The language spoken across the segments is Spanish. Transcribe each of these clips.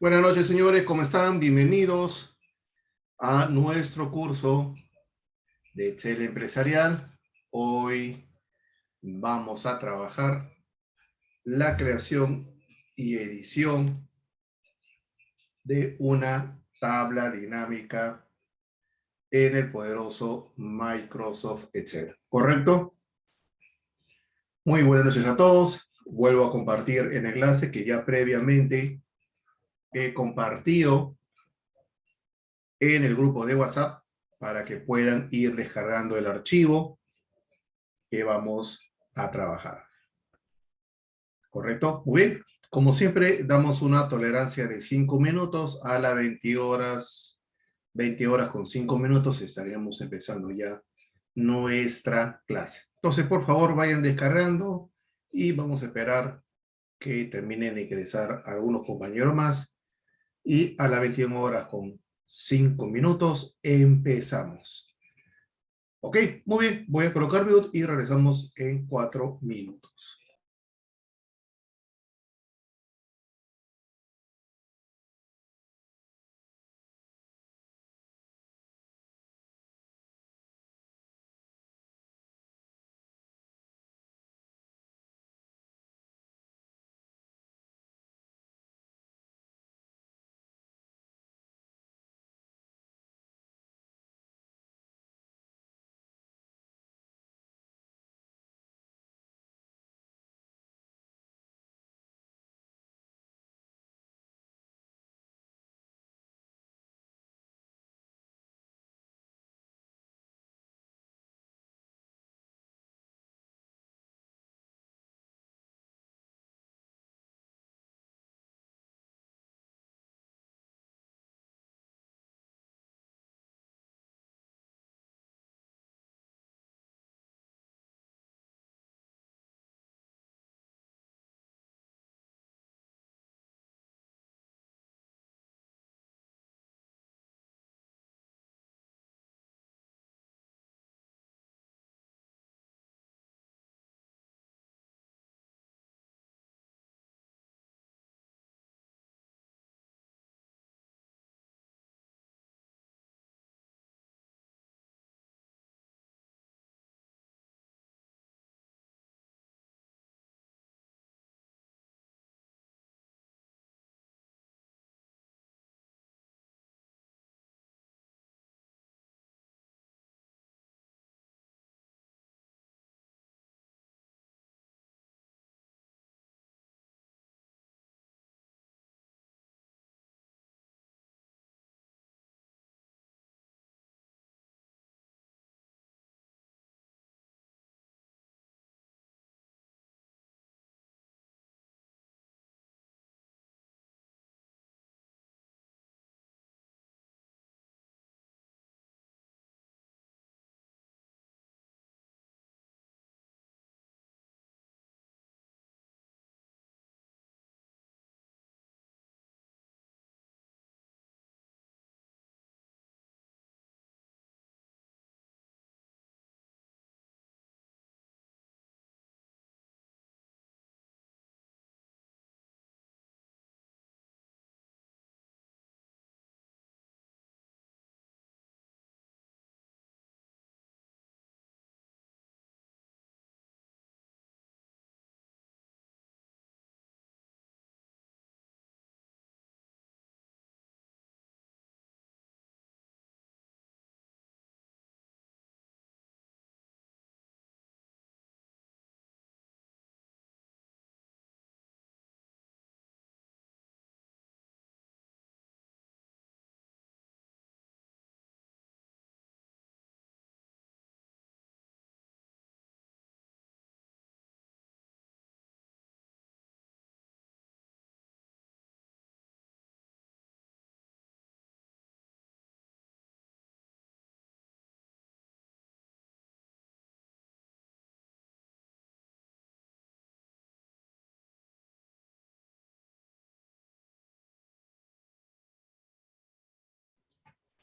Buenas noches, señores, ¿cómo están? Bienvenidos a nuestro curso de Excel empresarial. Hoy vamos a trabajar la creación y edición de una tabla dinámica en el poderoso Microsoft Excel. ¿Correcto? Muy buenas noches a todos. Vuelvo a compartir el enlace que ya previamente he compartido en el grupo de WhatsApp para que puedan ir descargando el archivo que vamos a trabajar. ¿Correcto? Muy bien. Como siempre, damos una tolerancia de 5 minutos a las 20 horas con 5 minutos. Estaríamos empezando ya nuestra clase. Entonces, por favor, vayan descargando y vamos a esperar que terminen de ingresar algunos compañeros más. Y a las 21 horas con 5 minutos empezamos. Ok, muy bien. Voy a colocar mute y regresamos en 4 minutos.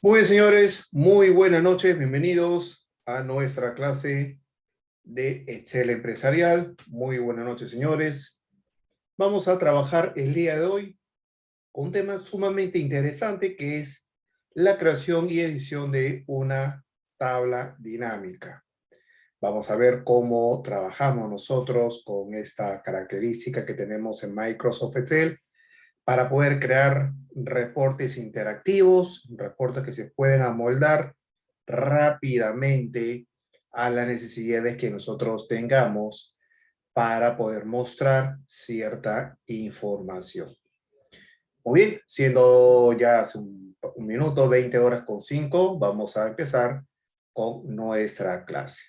Muy bien, señores, muy buenas noches, bienvenidos a nuestra clase de Excel empresarial. Muy buenas noches, señores. Vamos a trabajar el día de hoy con un tema sumamente interesante que es la creación y edición de una tabla dinámica. Vamos a ver cómo trabajamos nosotros con esta característica que tenemos en Microsoft Excel para poder crear reportes interactivos, reportes que se pueden amoldar rápidamente a las necesidades que nosotros tengamos para poder mostrar cierta información. Muy bien, siendo ya hace un minuto, 20 horas con 5, vamos a empezar con nuestra clase.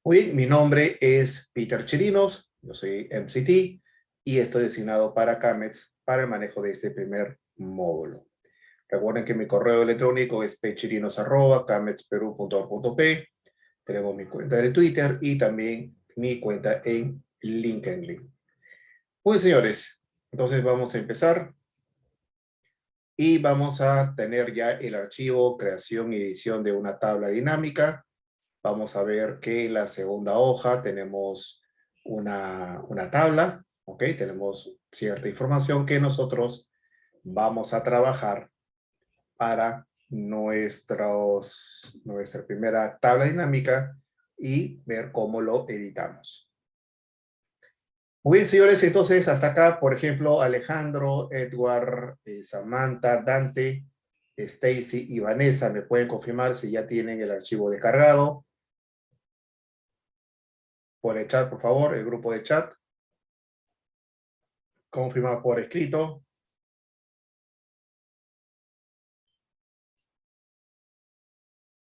Muy bien, mi nombre es Peter Chirinos, yo soy MCT y estoy designado para CAMEX para el manejo de este primer módulo. Recuerden que mi correo electrónico es pchirinos@camexperu.org.p. Tenemos mi cuenta de Twitter y también mi cuenta en LinkedIn. Muy bien, señores, entonces vamos a empezar y vamos a tener ya el archivo creación y edición de una tabla dinámica. Vamos a ver que en la segunda hoja tenemos una tabla, ¿ok? Tenemos cierta información que nosotros vamos a trabajar para nuestra primera tabla dinámica y ver cómo lo editamos. Muy bien, señores, entonces hasta acá, por ejemplo, Alejandro, Edward, Samantha, Dante, Stacy y Vanessa, ¿me pueden confirmar si ya tienen el archivo descargado? Por el chat, por favor, el grupo de chat. Confirma por escrito.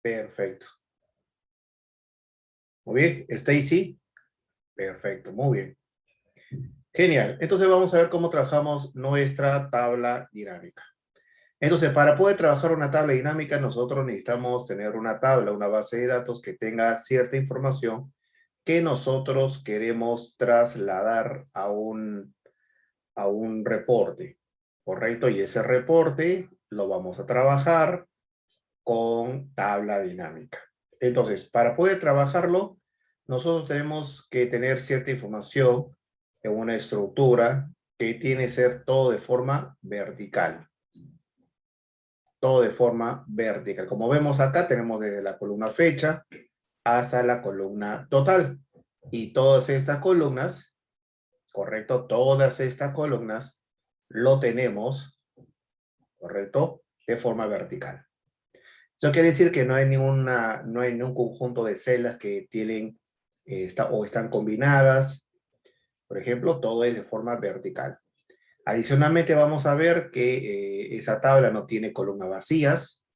Perfecto. Muy bien, Stacy. Perfecto, muy bien. Genial. Entonces vamos a ver cómo trabajamos nuestra tabla dinámica. Entonces, para poder trabajar una tabla dinámica, nosotros necesitamos tener una tabla, una base de datos que tenga cierta información que nosotros queremos trasladar a un reporte, ¿correcto? Y ese reporte lo vamos a trabajar con tabla dinámica. Entonces, para poder trabajarlo, nosotros tenemos que tener cierta información en una estructura que tiene que ser todo de forma vertical. Todo de forma vertical. Como vemos acá, tenemos desde la columna fecha hasta la columna total. Y todas estas columnas, correcto, todas estas columnas lo tenemos, correcto, de forma vertical. Eso quiere decir que no hay ningún conjunto de celdas que tienen o están combinadas. Por ejemplo, todo es de forma vertical. Adicionalmente vamos a ver que esa tabla no tiene columnas vacías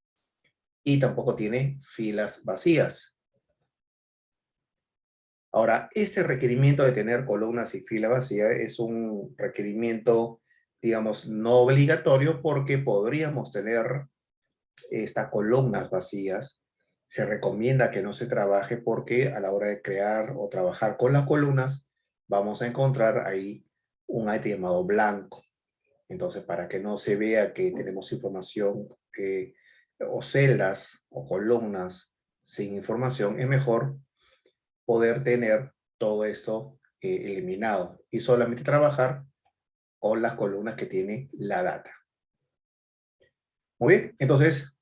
y tampoco tiene filas vacías. Ahora, este requerimiento de tener columnas y filas vacías es un requerimiento, digamos, no obligatorio porque podríamos tener estas columnas vacías. Se recomienda que no se trabaje porque a la hora de crear o trabajar con las columnas vamos a encontrar ahí un item llamado blanco. Entonces, para que no se vea que tenemos información o celdas o columnas sin información, es mejor poder tener todo esto eliminado y solamente trabajar con las columnas que tiene la data. Muy bien, entonces,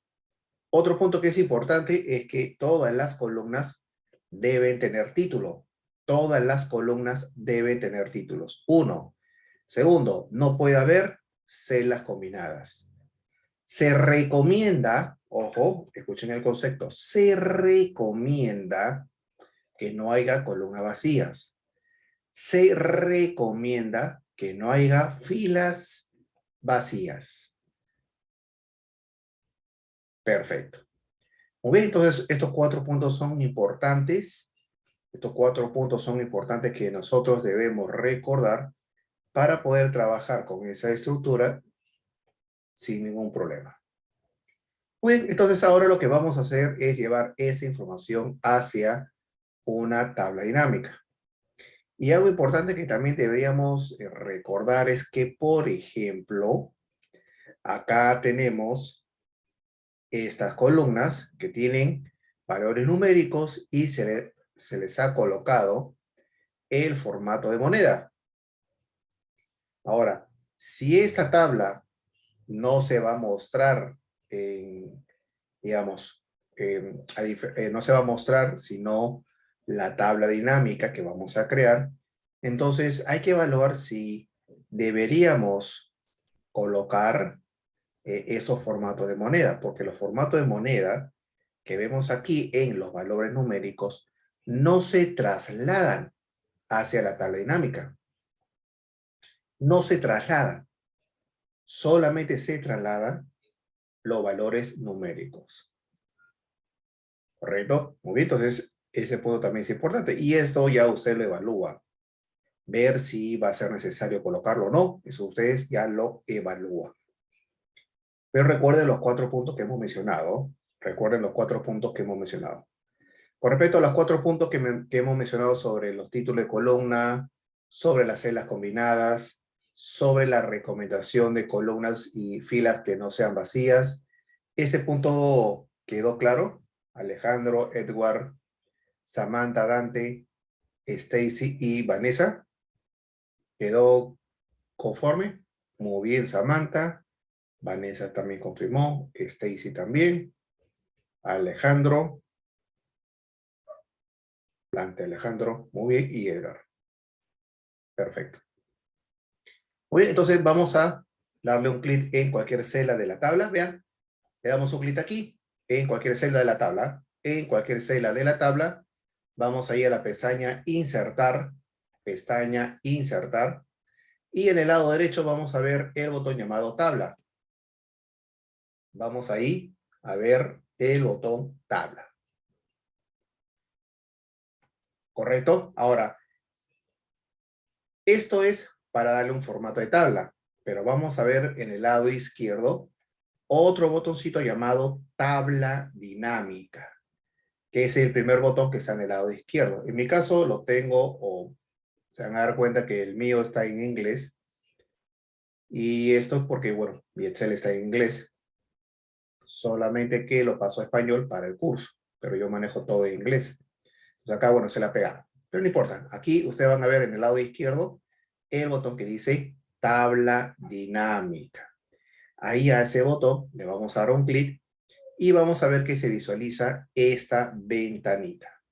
otro punto que es importante es que todas las columnas deben tener título. Todas las columnas deben tener títulos. Uno. Segundo, no puede haber celdas combinadas. Se recomienda, ojo, escuchen el concepto, se recomienda que no haya columnas vacías. Se recomienda que no haya filas vacías. Perfecto. Muy bien, entonces estos 4 puntos son importantes. Estos 4 puntos son importantes que nosotros debemos recordar para poder trabajar con esa estructura sin ningún problema. Muy bien, entonces ahora lo que vamos a hacer es llevar esa información hacia una tabla dinámica. Y algo importante que también deberíamos recordar es que, por ejemplo, acá tenemos estas columnas que tienen valores numéricos y se les ha colocado el formato de moneda. Ahora, si esta tabla no se va a mostrar, digamos, no se va a mostrar sino la tabla dinámica que vamos a crear. Entonces hay que evaluar si deberíamos colocar esos formatos de moneda, porque los formatos de moneda que vemos aquí en los valores numéricos no se trasladan hacia la tabla dinámica. No se trasladan, solamente se trasladan los valores numéricos. ¿Correcto? Muy bien, entonces ese punto también es importante. Y esto ya usted lo evalúa. Ver si va a ser necesario colocarlo o no. Eso ustedes ya lo evalúan. Pero recuerden los 4 puntos que hemos mencionado. Recuerden los 4 puntos que hemos mencionado. Con respecto a los 4 puntos que hemos mencionado sobre los títulos de columna, sobre las celdas combinadas, sobre la recomendación de columnas y filas que no sean vacías, ¿ese punto quedó claro? Alejandro, Edward, Samantha, Dante, Stacy y Vanessa. ¿Quedó conforme? Muy bien, Samantha. Vanessa también confirmó. Stacy también. Alejandro. Dante, Alejandro. Muy bien. Y Edgar. Perfecto. Muy bien, entonces vamos a darle un clic en cualquier celda de la tabla. Vean, le damos un clic aquí, en cualquier celda de la tabla. En cualquier celda de la tabla, vamos a ir a la pestaña Insertar. Pestaña Insertar. Y en el lado derecho vamos a ver el botón llamado Tabla. Vamos ahí a ver el botón Tabla. ¿Correcto? Ahora, esto es para darle un formato de tabla, pero vamos a ver en el lado izquierdo otro botoncito llamado tabla dinámica, que es el primer botón que está en el lado izquierdo. En mi caso lo tengo, o se van a dar cuenta que el mío está en inglés, y esto es porque, bueno, mi Excel está en inglés, solamente que lo paso a español para el curso, pero yo manejo todo en inglés. Entonces acá, bueno, se la pega. Pero no importa. Aquí ustedes van a ver en el lado izquierdo el botón que dice tabla dinámica. Ahí a ese botón le vamos a dar un clic y vamos a ver que se visualiza esta ventanita.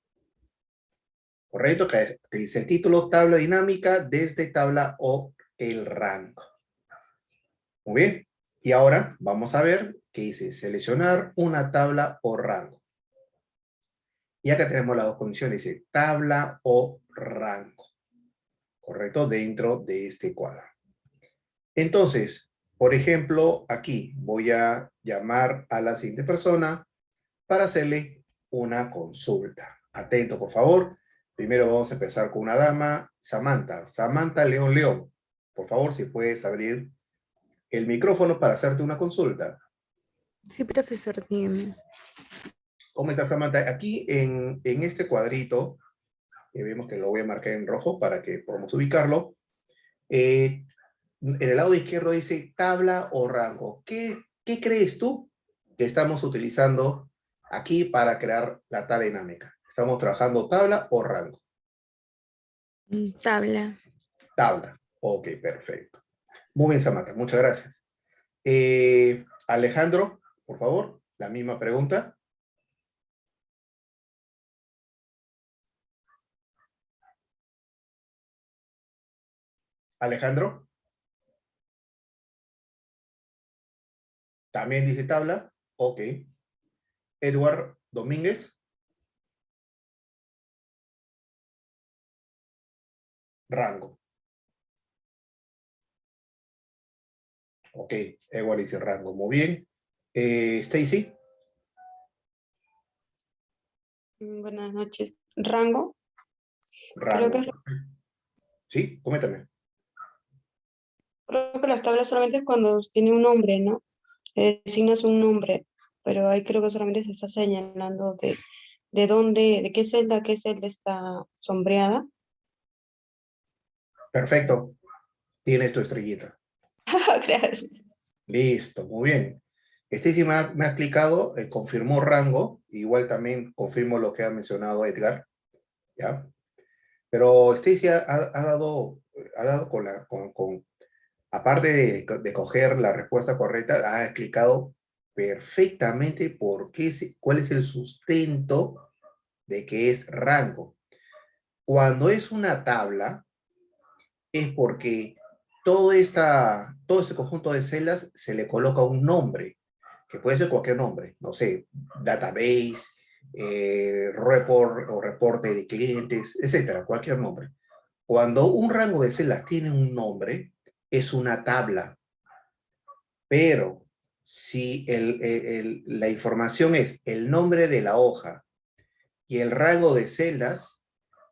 ¿Correcto? Que dice el título, tabla dinámica desde tabla o el rango. Muy bien. Y ahora vamos a ver que dice seleccionar una tabla o rango. Y acá tenemos las dos condiciones, dice tabla o rango, ¿correcto? Dentro de este cuadro. Entonces, por ejemplo, aquí voy a llamar a la siguiente persona para hacerle una consulta. Atento, por favor. Primero vamos a empezar con una dama, Samantha. Samantha León León. Por favor, si puedes abrir el micrófono para hacerte una consulta. Sí, profesor, dígame. ¿Cómo estás, Samantha? Aquí en este cuadrito, que vemos que lo voy a marcar en rojo para que podamos ubicarlo, en el lado izquierdo dice tabla o rango. ¿Qué crees tú que estamos utilizando aquí para crear la tabla dinámica? ¿Estamos trabajando tabla o rango? Tabla. Tabla. Ok, perfecto. Muy bien, Samantha, muchas gracias. Alejandro, por favor, la misma pregunta. Alejandro, también dice tabla. Ok. Edward Domínguez, rango. Ok, Edward dice rango. Muy bien. Stacy. Buenas noches. Rango. Creo Rango. que, Sí, coméntame. creo que las tablas solamente es cuando tiene un nombre, ¿no? Le designas un nombre, pero ahí creo que solamente se está señalando de dónde, de qué celda está sombreada. Perfecto. Tienes tu estrellita. Gracias. Listo, muy bien. Stacy me ha explicado, confirmó rango, igual también confirmo lo que ha mencionado Edgar, ¿ya? Pero Stacy ha dado con aparte de coger la respuesta correcta, ha explicado perfectamente cuál es el sustento de que es rango. Cuando es una tabla, es porque todo este conjunto de celdas se le coloca un nombre, que puede ser cualquier nombre, no sé, database, report o reporte de clientes, etcétera, cualquier nombre. Cuando un rango de celdas tiene un nombre, es una tabla. Pero si la información es el nombre de la hoja y el rango de celdas,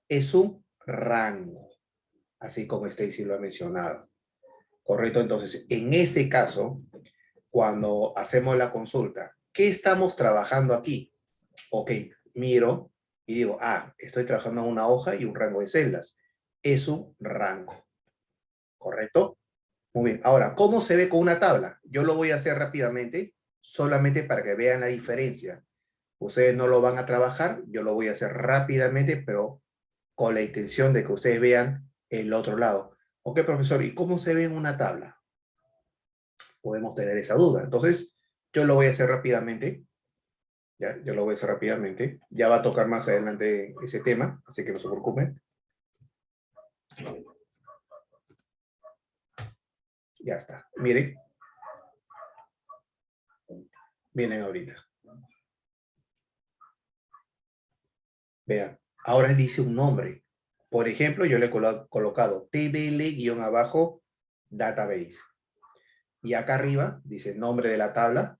es un rango, así como Stacy lo ha mencionado. Correcto, entonces, en este caso, cuando hacemos la consulta, ¿qué estamos trabajando aquí? Ok, miro y digo, estoy trabajando en una hoja y un rango de celdas. Es un rango, ¿correcto? Muy bien. Ahora, ¿cómo se ve con una tabla? Yo lo voy a hacer rápidamente, solamente para que vean la diferencia. Ustedes no lo van a trabajar, yo lo voy a hacer rápidamente, pero con la intención de que ustedes vean el otro lado. Ok, profesor, ¿y cómo se ve en una tabla? Podemos tener esa duda. Entonces, yo lo voy a hacer rápidamente. Ya, yo lo voy a hacer rápidamente. Ya va a tocar más adelante ese tema, así que no se preocupen. Ya está. Miren. Miren ahorita. Vean. Ahora dice un nombre. Por ejemplo, yo le he colocado tbl-abajo database. Y acá arriba dice nombre de la tabla,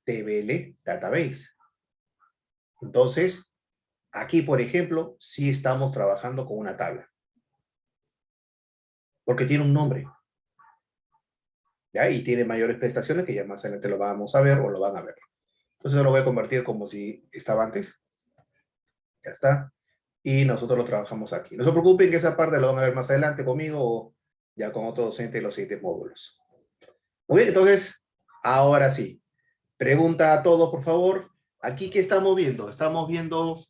tbl database. Entonces, aquí, por ejemplo, sí estamos trabajando con una tabla. Porque tiene un nombre. ¿Ya? Y tiene mayores prestaciones que ya más adelante lo vamos a ver o lo van a ver. Entonces yo lo voy a convertir como si estaba antes. Ya está. Y nosotros lo trabajamos aquí. No se preocupen que esa parte lo van a ver más adelante conmigo o ya con otro docente en los siguientes módulos. Muy bien, entonces, ahora sí. Pregunta a todos, por favor. ¿Aquí qué estamos viendo? ¿Estamos viendo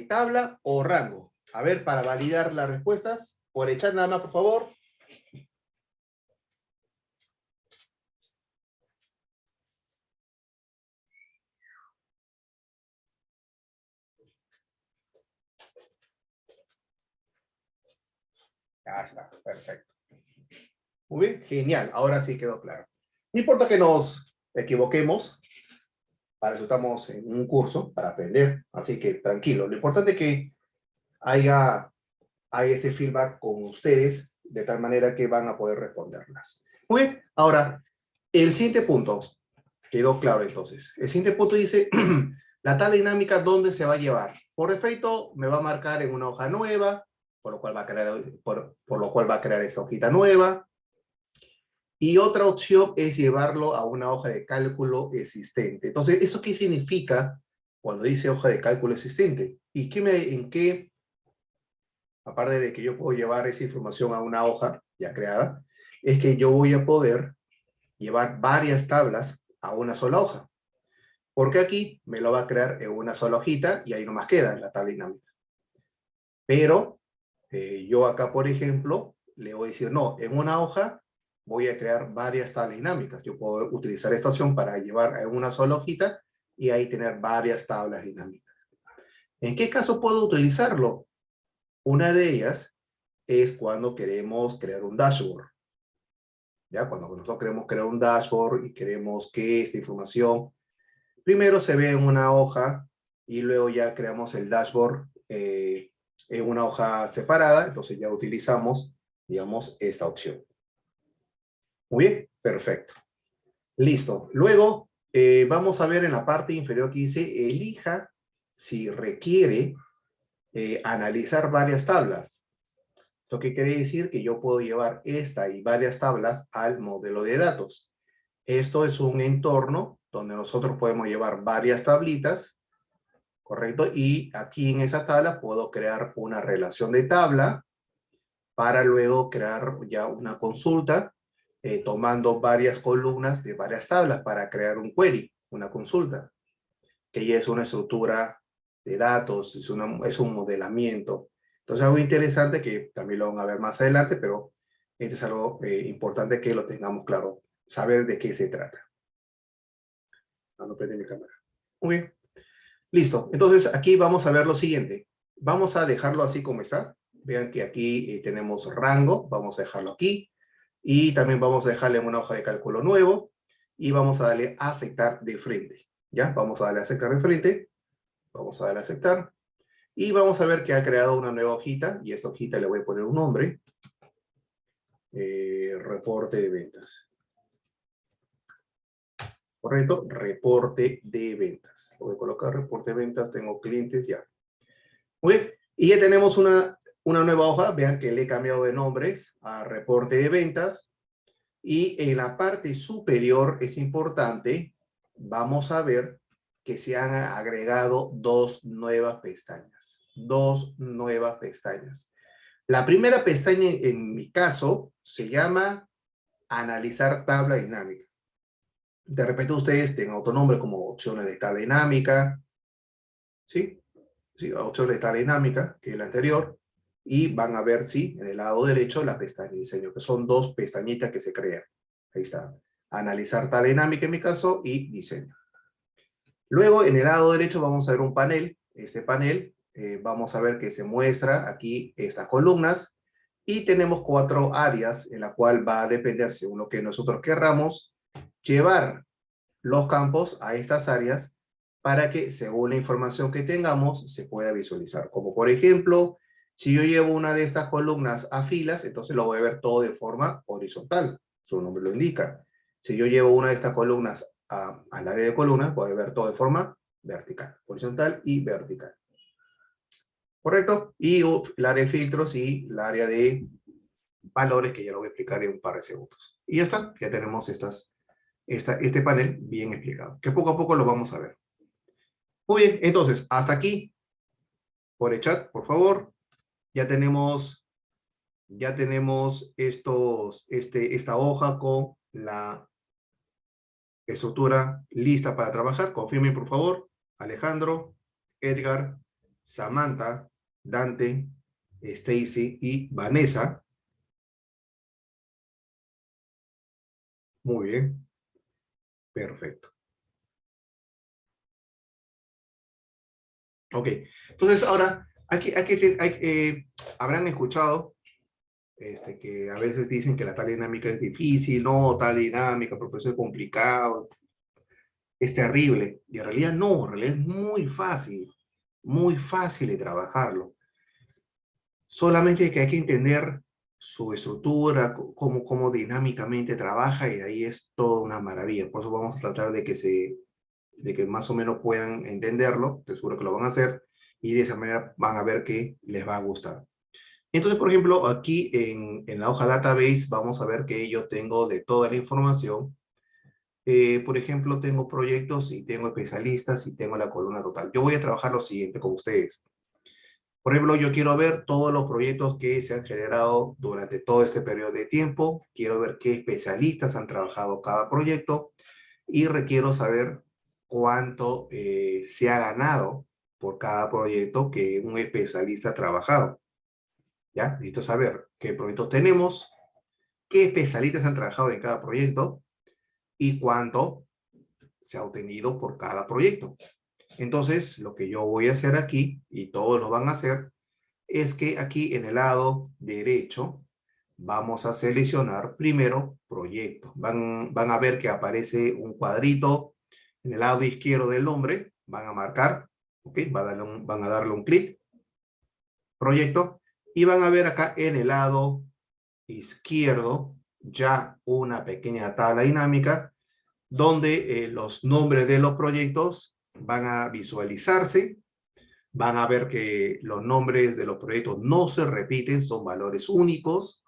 tabla o rango? A ver, para validar las respuestas, por el chat nada más, por favor. Ya está, perfecto. Muy bien, genial. Ahora sí quedó claro. No importa que nos equivoquemos, para eso estamos en un curso, para aprender, así que tranquilo. Lo importante es que haya ese feedback con ustedes, de tal manera que van a poder responderlas. Muy bien, ahora, el siguiente punto, quedó claro entonces. El siguiente punto dice, la tabla dinámica, ¿dónde se va a llevar? Por defecto, me va a marcar en una hoja nueva, por lo cual va a crear, por lo cual va a crear esta hojita nueva. Y otra opción es llevarlo a una hoja de cálculo existente. Entonces, ¿eso qué significa cuando dice hoja de cálculo existente? ¿Y en qué, aparte de que yo puedo llevar esa información a una hoja ya creada, es que yo voy a poder llevar varias tablas a una sola hoja? Porque aquí me lo va a crear en una sola hojita y ahí nomás queda la tabla dinámica. Pero yo acá, por ejemplo, le voy a decir, no, en una hoja voy a crear varias tablas dinámicas. Yo puedo utilizar esta opción para llevar en una sola hojita y ahí tener varias tablas dinámicas. ¿En qué caso puedo utilizarlo? Una de ellas es cuando queremos crear un dashboard. ¿Ya? Cuando nosotros queremos crear un dashboard y queremos que esta información primero se vea en una hoja y luego ya creamos el dashboard en una hoja separada, entonces ya utilizamos, digamos, esta opción. Muy bien, perfecto. Listo. Luego vamos a ver en la parte inferior que dice, elija si requiere analizar varias tablas. ¿Esto qué quiere decir? Que yo puedo llevar esta y varias tablas al modelo de datos. Esto es un entorno donde nosotros podemos llevar varias tablitas, ¿correcto? Y aquí en esa tabla puedo crear una relación de tabla para luego crear ya una consulta tomando varias columnas de varias tablas para crear un query, una consulta, que ya es una estructura de datos, es un modelamiento. Entonces algo interesante que también lo van a ver más adelante, pero Este es algo importante que lo tengamos claro, saber de qué se trata. No prende mi cámara. Muy bien. Listo. Entonces, aquí vamos a ver lo siguiente. Vamos a dejarlo así como está. Vean que aquí tenemos rango. Vamos a dejarlo aquí. Y también vamos a dejarle una hoja de cálculo nuevo. Y vamos a darle a aceptar de frente. ¿Ya? Vamos a darle a aceptar de frente. Vamos a darle a aceptar. Y vamos a ver que ha creado una nueva hojita. Y a esta hojita le voy a poner un nombre. Reporte de ventas. ¿Correcto? Reporte de ventas. Voy a colocar reporte de ventas. Tengo clientes ya. Muy bien. Y ya tenemos una nueva hoja. Vean que le he cambiado de nombres a reporte de ventas. Y en la parte superior es importante. Vamos a ver que se han agregado dos nuevas pestañas. Dos nuevas pestañas. La primera pestaña, en mi caso, se llama Analizar tabla dinámica. De repente ustedes tengan otro nombre como opciones de tabla dinámica. ¿Sí? Sí, opciones de tabla dinámica, que es la anterior. Y van a ver, sí, en el lado derecho, la pestaña de diseño, que son dos pestañitas que se crean. Ahí está. Analizar tabla dinámica en mi caso y diseño. Luego, en el lado derecho vamos a ver un panel. Este panel, vamos a ver que se muestra aquí estas columnas. Y tenemos 4 áreas en la cual va a depender, según lo que nosotros querramos, llevar los campos a estas áreas para que, según la información que tengamos, se pueda visualizar. Como por ejemplo, si yo llevo una de estas columnas a filas, entonces lo voy a ver todo de forma horizontal. Su nombre lo indica. Si yo llevo una de estas columnas al área de columnas, voy a ver todo de forma vertical, horizontal y vertical. ¿Correcto? Y el área de filtros y el área de valores, que ya lo voy a explicar en un par de segundos. Y ya está, ya tenemos este panel bien explicado, que poco a poco lo vamos a ver. Muy bien, entonces, hasta aquí, por el chat, por favor, ya tenemos esta hoja con la estructura lista para trabajar. Confirmen, por favor, Alejandro, Edgar, Samantha, Dante, Stacy y Vanessa. Muy bien. Perfecto. Ok. Entonces, ahora, habrán escuchado que a veces dicen que la tal dinámica es difícil, no, tal dinámica, profesor, es complicado, es terrible. Y en realidad no, en realidad es muy fácil de trabajarlo. Solamente que hay que entender su estructura, cómo dinámicamente trabaja, y de ahí es toda una maravilla. Por eso vamos a tratar de que más o menos puedan entenderlo. Estoy seguro que lo van a hacer, y de esa manera van a ver que les va a gustar. Entonces, por ejemplo, aquí en la hoja database vamos a ver que yo tengo de toda la información. Por ejemplo, tengo proyectos y tengo especialistas y tengo la columna total. Yo voy a trabajar lo siguiente con ustedes. Por ejemplo, yo quiero ver todos los proyectos que se han generado durante todo este periodo de tiempo. Quiero ver qué especialistas han trabajado cada proyecto y requiero saber cuánto se ha ganado por cada proyecto que un especialista ha trabajado. ¿Ya? Necesito saber qué proyectos tenemos, qué especialistas han trabajado en cada proyecto y cuánto se ha obtenido por cada proyecto. Entonces, lo que yo voy a hacer aquí, y todos lo van a hacer, es que aquí en el lado derecho vamos a seleccionar primero proyecto. Van a ver que aparece un cuadrito en el lado izquierdo del nombre. Van a marcar, ¿ok? Van a darle un clic, proyecto, y van a ver acá en el lado izquierdo ya una pequeña tabla dinámica donde los nombres de los proyectos van a visualizarse. Van a ver que los nombres de los proyectos no se repiten, son valores únicos,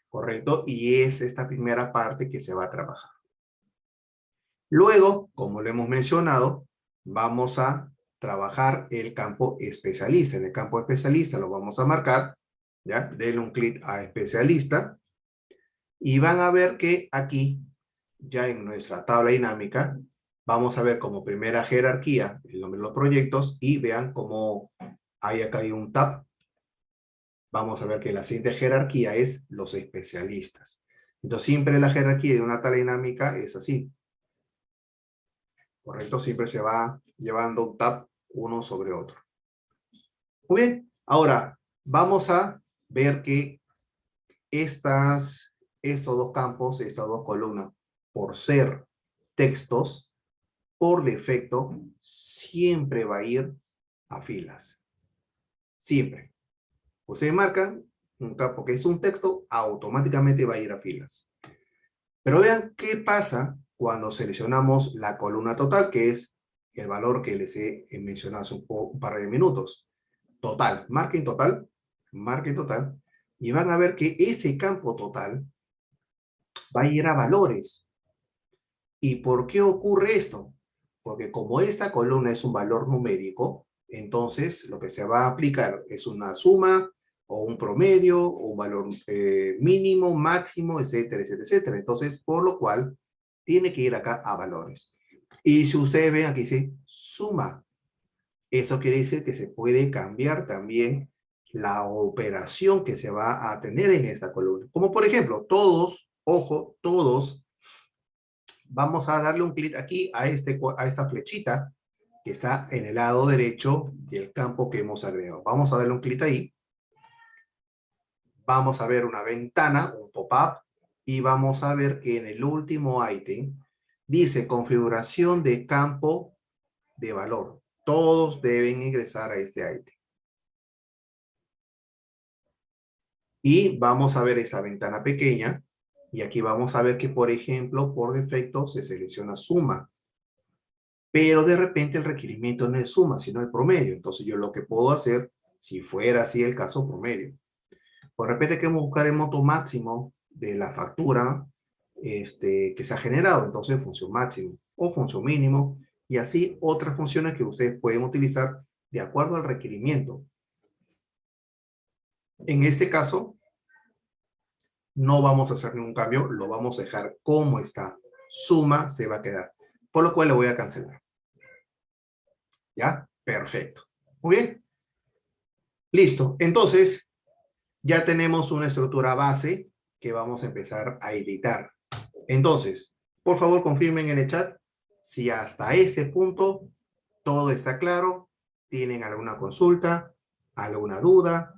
¿correcto? Y es esta primera parte que se va a trabajar. Luego, como lo hemos mencionado, vamos a trabajar el campo especialista. En el campo especialista lo vamos a marcar, ¿ya? Denle un clic a especialista y van a ver que aquí, ya en nuestra tabla dinámica, vamos a ver como primera jerarquía el nombre de los proyectos y vean cómo hay acá un tab. vamos a ver que la siguiente jerarquía es los especialistas. Entonces, siempre la jerarquía de una tabla dinámica es así. ¿Correcto? Siempre se va llevando un tab uno sobre otro. Muy bien. Ahora, vamos a ver que estos dos campos, estas dos columnas, por ser textos, por defecto, siempre va a ir a filas. Siempre. Ustedes marcan un campo que es un texto, automáticamente va a ir a filas. Pero vean qué pasa cuando seleccionamos la columna total, que es el valor que les he mencionado hace un par de minutos. Total, marquen total, y van a ver que ese campo total va a ir a valores. ¿Y por qué ocurre esto? Porque como esta columna es un valor numérico, entonces lo que se va a aplicar es una suma o un promedio o un valor mínimo, máximo, etcétera, etcétera, etcétera. Entonces, por lo cual, tiene que ir acá a valores. Y si ustedes ven aquí dice suma, eso quiere decir que se puede cambiar también la operación que se va a tener en esta columna. Como por ejemplo, todos, ojo, todos, vamos a darle un clic aquí a esta flechita que está en el lado derecho del campo que hemos agregado. Vamos a darle un clic ahí. Vamos a ver una ventana, un pop-up, y vamos a ver que en el último ítem dice configuración de campo de valor. Todos deben ingresar a este ítem. Y vamos a ver esta ventana pequeña. Y aquí vamos a ver que, por ejemplo, por defecto se selecciona suma. Pero de repente el requerimiento no es suma, sino el promedio. Entonces yo lo que puedo hacer, si fuera así el caso, promedio. Por repente queremos buscar el monto máximo de la factura que se ha generado. Entonces función máximo o función mínimo. Y así otras funciones que ustedes pueden utilizar de acuerdo al requerimiento. En este caso, no vamos a hacer ningún cambio, lo vamos a dejar como está. Suma se va a quedar, por lo cual lo voy a cancelar. ¿Ya? Perfecto. Muy bien. Listo. Entonces, ya tenemos una estructura base que vamos a empezar a editar. Entonces, por favor, confirmen en el chat si hasta este punto todo está claro. ¿Tienen alguna consulta? ¿Alguna duda?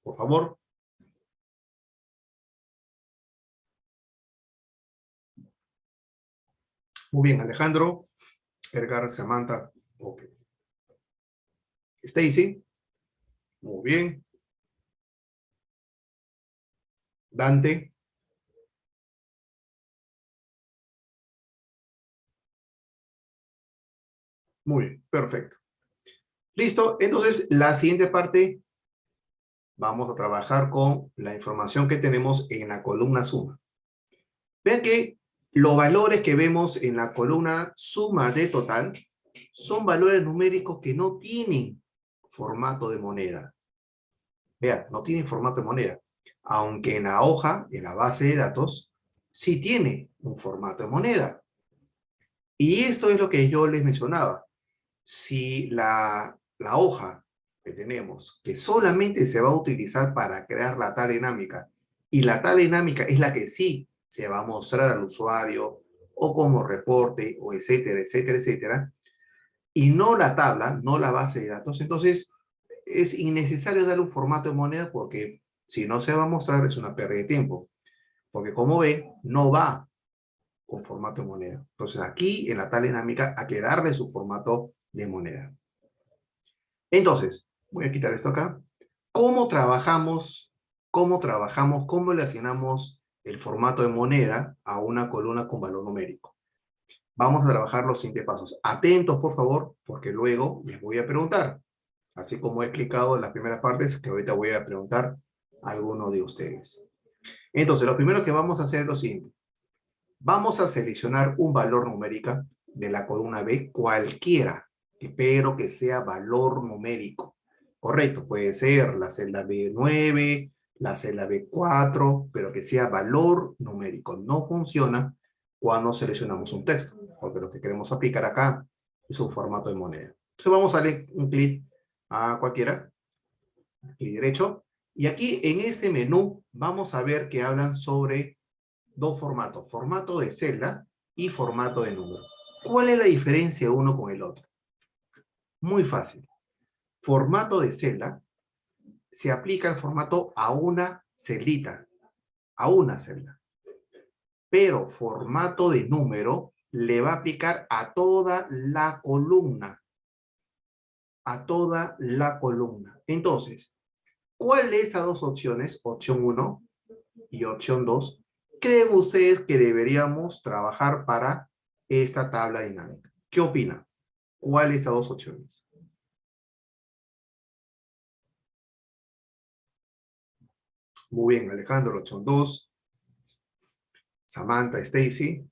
Por favor. Muy bien, Alejandro, Edgar, Samantha. Ok. Stacy. Muy bien. Dante. Muy bien, perfecto. Listo, entonces la siguiente parte vamos a trabajar con la información que tenemos en la columna suma. Vean que los valores que vemos en la columna suma de total son valores numéricos que no tienen formato de moneda. Vean, no tienen formato de moneda. Aunque en la hoja, en la base de datos, sí tiene un formato de moneda. Y esto es lo que yo les mencionaba. Si la hoja que tenemos, que solamente se va a utilizar para crear la tabla dinámica, y la tabla dinámica es la que sí se va a mostrar al usuario, o como reporte, o etcétera, etcétera, etcétera, y no la tabla, no la base de datos, entonces es innecesario darle un formato de moneda porque si no se va a mostrar es una pérdida de tiempo. Porque como ven, no va con formato de moneda. Entonces aquí en la tabla dinámica hay que darle su formato de moneda. Entonces, voy a quitar esto acá. ¿Cómo trabajamos? ¿Cómo le asignamos el formato de moneda a una columna con valor numérico? Vamos a trabajar los siguientes pasos. Atentos, por favor, porque luego les voy a preguntar. Así como he explicado en las primeras partes, que ahorita voy a preguntar a alguno de ustedes. Entonces, lo primero que vamos a hacer es lo siguiente. Vamos a seleccionar un valor numérico de la columna B, cualquiera, pero que sea valor numérico. Correcto, puede ser la celda B9, la celda B4, pero que sea valor numérico. No funciona cuando seleccionamos un texto, porque lo que queremos aplicar acá es un formato de moneda. Entonces vamos a darle un clic a cualquiera, clic derecho, Y aquí en este menú vamos a ver que hablan sobre dos formatos, formato de celda y formato de número. ¿Cuál es la diferencia uno con el otro? Muy fácil. Formato de celda se aplica el formato a una celdita, a una celda. Pero formato de número le va a aplicar a toda la columna. A toda la columna. Entonces, ¿cuál de esas dos opciones, opción 1 y opción 2, creen ustedes que deberíamos trabajar para esta tabla dinámica? ¿Qué opinan? ¿Cuál de esas dos opciones? Muy bien, Alejandro, opción 2. Samantha, Stacy.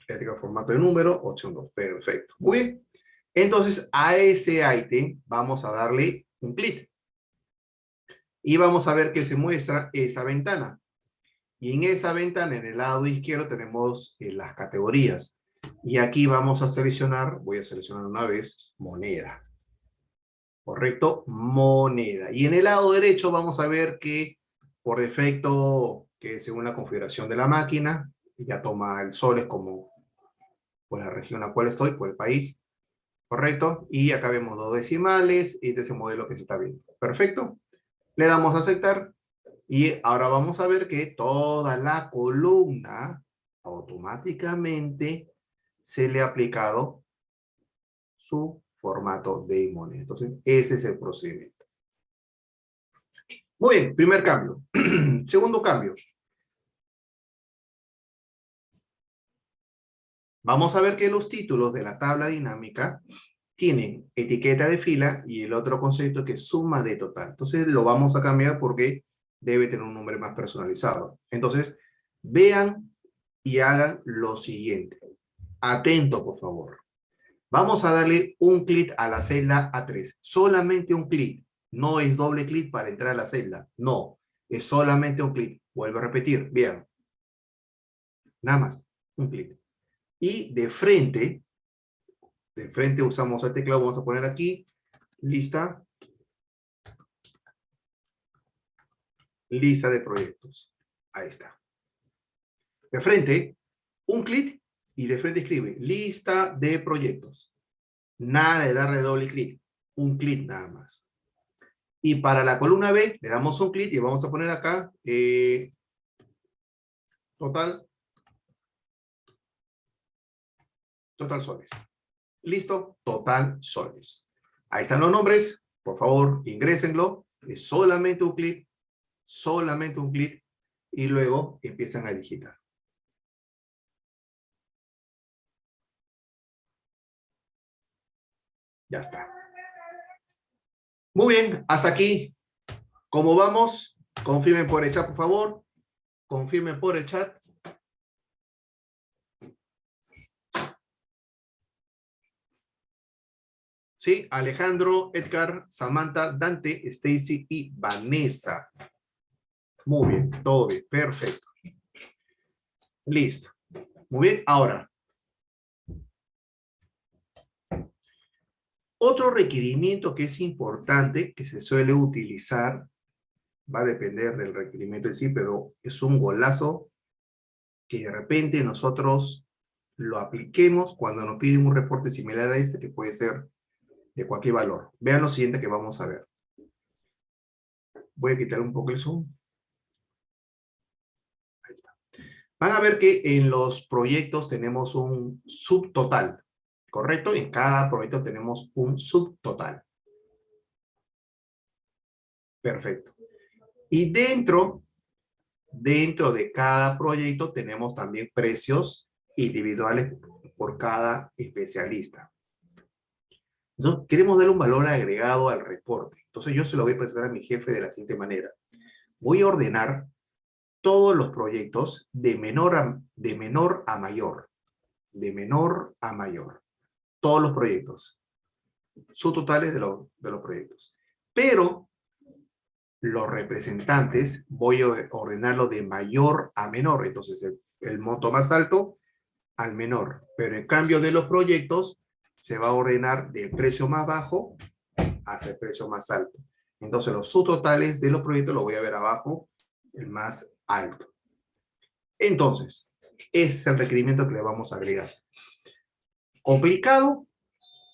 Edgar, formato de número, opción 2. Perfecto. Muy bien. Entonces, a ese ítem vamos a darle un clic. Y vamos a ver que se muestra esa ventana. Y en esa ventana, en el lado izquierdo, tenemos las categorías. Y aquí vamos a seleccionar, voy a seleccionar una vez, moneda. ¿Correcto? Moneda. Y en el lado derecho vamos a ver que por defecto, que según la configuración de la máquina, ya toma el soles como por la región a la cual estoy, por el país. ¿Correcto? Y acá vemos dos decimales y de ese modelo que se está viendo. Perfecto. Le damos a aceptar. Y ahora vamos a ver que toda la columna automáticamente se le ha aplicado su formato de moneda. Entonces, ese es el procedimiento. Muy bien, primer cambio. Segundo cambio. Vamos a ver que los títulos de la tabla dinámica tienen etiqueta de fila y el otro concepto que es suma de total. Entonces, lo vamos a cambiar porque debe tener un nombre más personalizado. Entonces, vean y hagan lo siguiente. Atento, por favor. Vamos a darle un clic a la celda A3. Solamente un clic. No es doble clic para entrar a la celda. No, es solamente un clic. Vuelvo a repetir. Vean. Nada más. Un clic. Y de frente usamos el teclado. Vamos a poner aquí. Lista. Lista de proyectos. Ahí está. De frente, un clic y de frente escribe lista de proyectos. Nada de darle doble clic. Un clic nada más. Y para la columna B, le damos un clic y vamos a poner acá total soles. ¿Listo? Total soles. Ahí están los nombres. Por favor, ingrésenlo. Es solamente un clic. Solamente un clic. Y luego empiezan a digitar. Ya está. Muy bien, hasta aquí. ¿Cómo vamos? Confirmen por el chat, por favor. Confirmen por el chat. Sí, Alejandro, Edgar, Samantha, Dante, Stacy y Vanessa. Muy bien, todo bien, perfecto. Listo. Muy bien, ahora. Otro requerimiento que es importante, que se suele utilizar, va a depender del requerimiento en sí, pero es un golazo que de repente nosotros lo apliquemos cuando nos piden un reporte similar a este, que puede ser de cualquier valor. Vean lo siguiente que vamos a ver. Voy a quitar un poco el zoom. Ahí está. Van a ver que en los proyectos tenemos un subtotal, ¿correcto? En cada proyecto tenemos un subtotal. Perfecto. Y dentro de cada proyecto tenemos también precios individuales por cada especialista. Entonces, queremos darle un valor agregado al reporte. Entonces, yo se lo voy a presentar a mi jefe de la siguiente manera. Voy a ordenar todos los proyectos de menor a mayor. De menor a mayor. Todos los proyectos. Subtotales de los proyectos. Pero los representantes voy a ordenarlo de mayor a menor. Entonces, el monto más alto al menor. Pero en cambio de los proyectos, se va a ordenar del precio más bajo hacia el precio más alto. Entonces los subtotales de los proyectos los voy a ver abajo, el más alto. Entonces, ese es el requerimiento que le vamos a agregar. Complicado,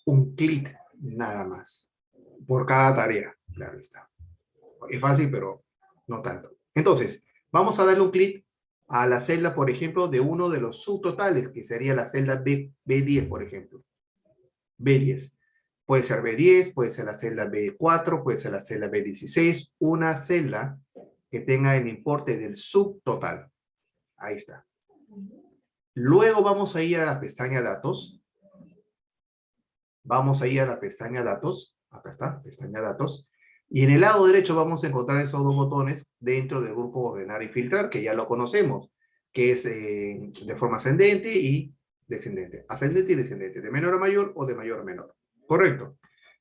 un clic nada más. Por cada tarea, claro está. Es fácil, pero no tanto. Entonces, vamos a darle un clic a la celda, por ejemplo, de uno de los subtotales, que sería la celda B10, por ejemplo. B10. Puede ser B10, puede ser la celda B4, puede ser la celda B16, una celda que tenga el importe del subtotal. Ahí está. Luego vamos a ir a la pestaña Datos. Vamos a ir a la pestaña Datos. Acá está, pestaña Datos. Y en el lado derecho vamos a encontrar esos dos botones dentro del grupo Ordenar y Filtrar, que ya lo conocemos, que es de forma ascendente y descendente. Ascendente y descendente, de menor a mayor o de mayor a menor. Correcto.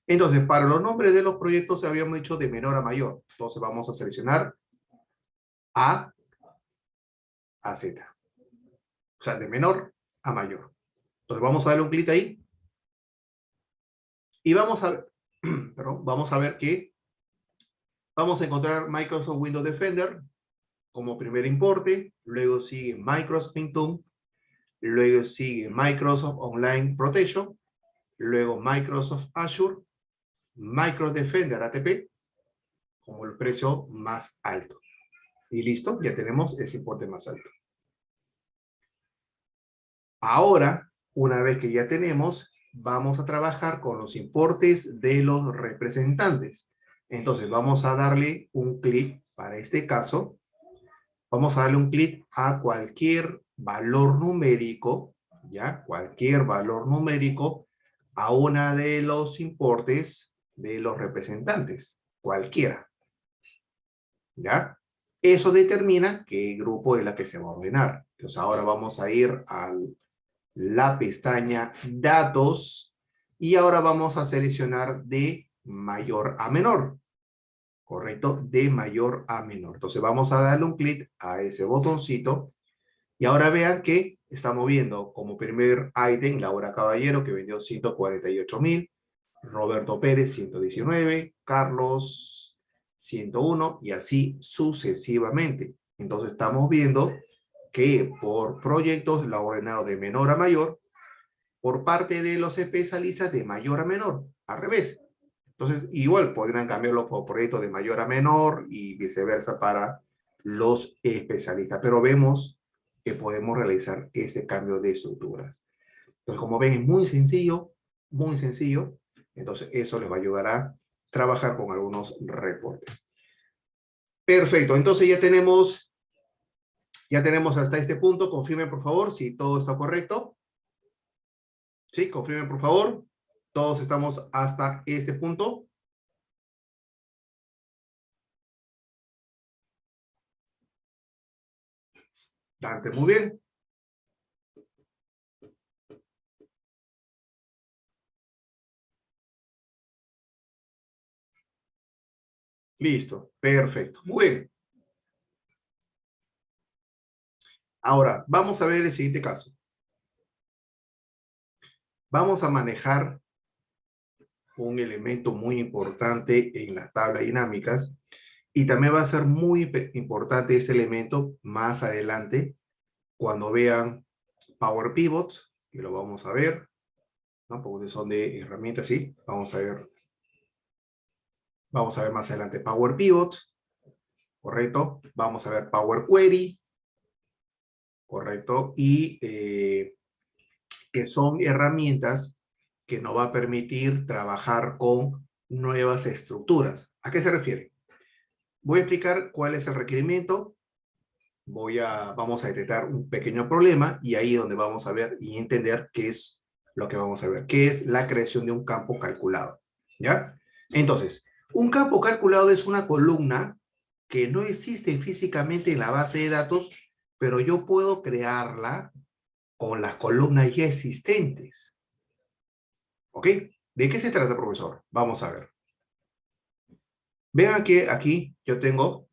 Entonces, para los nombres de los proyectos habíamos dicho de menor a mayor. Entonces vamos a seleccionar A a Z. O sea, de menor a mayor. Entonces vamos a darle un clic ahí. Y vamos a ver, perdón, vamos a ver que vamos a encontrar Microsoft Windows Defender como primer importe. Luego sigue Microsoft Intune. Luego sigue Microsoft Online Protection. Luego Microsoft Azure. Microsoft Defender ATP como el precio más alto. Y listo, ya tenemos ese importe más alto. Ahora, una vez que ya tenemos, vamos a trabajar con los importes de los representantes. Entonces, vamos a darle un clic, para este caso, vamos a darle un clic a cualquier valor numérico, ¿ya? Cualquier valor numérico a una de los importes de los representantes, cualquiera, ¿ya? Eso determina qué grupo es la que se va a ordenar. Entonces, ahora vamos a ir a la pestaña Datos y ahora vamos a seleccionar de mayor a menor. Correcto, de mayor a menor. Entonces vamos a darle un clic a ese botoncito y ahora vean que estamos viendo como primer ítem Laura Caballero, que vendió 148,000, Roberto Pérez 119, Carlos 101 y así sucesivamente. Entonces estamos viendo que por proyectos la ordenaron de menor a mayor, por parte de los especialistas de mayor a menor, al revés. Entonces, igual podrían cambiarlo por proyectos de mayor a menor y viceversa para los especialistas, pero vemos que podemos realizar este cambio de estructuras. Entonces, como ven, es muy sencillo, muy sencillo. Entonces, eso les va a ayudar a trabajar con algunos reportes. Perfecto, entonces ya tenemos hasta este punto. Confirmen, por favor, si todo está correcto. Sí, confirmen, por favor. Todos estamos hasta este punto. Dante, muy bien. Listo, perfecto. Muy bien. Ahora, vamos a ver el siguiente caso. Vamos a manejar un elemento muy importante en las tablas dinámicas y también va a ser muy importante ese elemento más adelante cuando vean Power Pivots, que lo vamos a ver, ¿no? Porque son de herramientas, sí, vamos a ver más adelante Power Pivots, correcto, vamos a ver Power Query, correcto, y que son herramientas que nos va a permitir trabajar con nuevas estructuras. ¿A qué se refiere? Voy a explicar cuál es el requerimiento. Vamos a detectar un pequeño problema y ahí es donde vamos a ver y entender qué es lo que vamos a ver, qué es la creación de un campo calculado. ¿Ya? Entonces, un campo calculado es una columna que no existe físicamente en la base de datos, pero yo puedo crearla con las columnas ya existentes. ¿Ok? ¿De qué se trata, profesor? Vamos a ver. Vean que aquí yo tengo